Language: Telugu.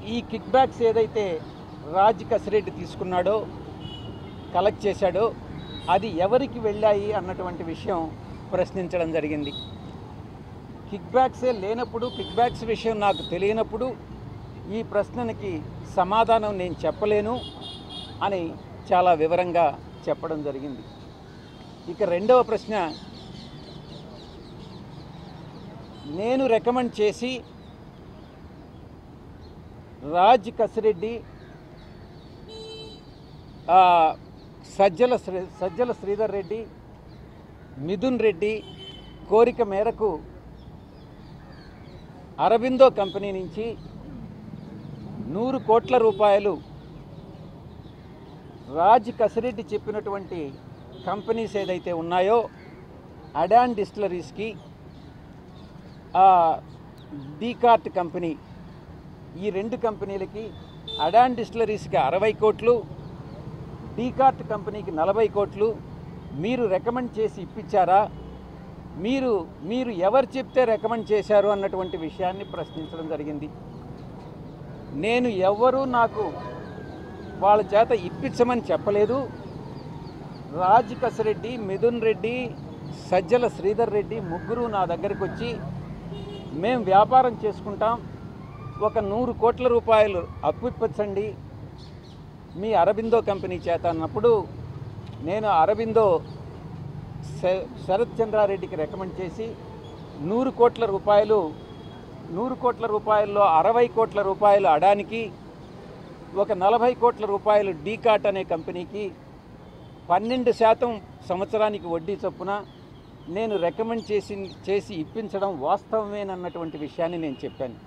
ఈ కిక్ బ్యాక్స్ ఏదైతే రాజ్ కసిరెడ్డి తీసుకున్నాడో, కలెక్ట్ చేశాడో అది ఎవరికి వెళ్ళాయి అన్నటువంటి విషయం ప్రశ్నించడం జరిగింది. కిక్ బ్యాక్సే లేనప్పుడు, కిక్ బ్యాక్స్ విషయం నాకు తెలియనప్పుడు ఈ ప్రశ్నకి సమాధానం నేను చెప్పలేను అని చాలా వివరంగా చెప్పడం జరిగింది. ఇక రెండవ ప్రశ్న, నేను రికమెండ్ చేసి రాజ్ కసిరెడ్డి సజ్జల శ్రీధర్ రెడ్డి, మిథున్ రెడ్డి కోరిక మేరకు అరబిందో కంపెనీ నుంచి 100 కోట్ల రూపాయలు రాజ్ కసిరెడ్డి చెప్పినటువంటి కంపెనీస్ ఏదైతే ఉన్నాయో అడాన్ డిస్టిలరీస్కి, డీకార్ట్ కంపెనీ, ఈ 2 కంపెనీలకి, అడాన్ డిస్టిలరీస్కి 60 కోట్లు, డీకార్ట్ కంపెనీకి 40 కోట్లు మీరు రికమెండ్ చేసి ఇప్పించారా, మీరు ఎవరు చెప్తే రికమెండ్ చేశారు అన్నటువంటి విషయాన్ని ప్రశ్నించడం జరిగింది. నేను నాకు వాళ్ళ చేత ఇప్పించమని చెప్పలేదు. రాజ్ కసిరెడ్డి, మిథున్ రెడ్డి, సజ్జల శ్రీధర్ రెడ్డి ముగ్గురు నా దగ్గరికి వచ్చి మేము వ్యాపారం చేసుకుంటాం, ఒక 100 కోట్ల రూపాయలు అప్పు ఇప్పించండి మీ అరబిందో కంపెనీ చేత అన్నప్పుడు నేను అరబిందో శరత్ చంద్రారెడ్డికి రికమెండ్ చేసి 100 కోట్ల రూపాయలు, 100 కోట్ల రూపాయల్లో 60 కోట్ల రూపాయలు అడానికి, ఒక 40 కోట్ల రూపాయలు డీకాట్ అనే కంపెనీకి 12% సంవత్సరానికి వడ్డీ చొప్పున నేను రికమెండ్ చేసి ఇప్పించడం వాస్తవమేనన్నటువంటి విషయాన్ని నేను చెప్పాను.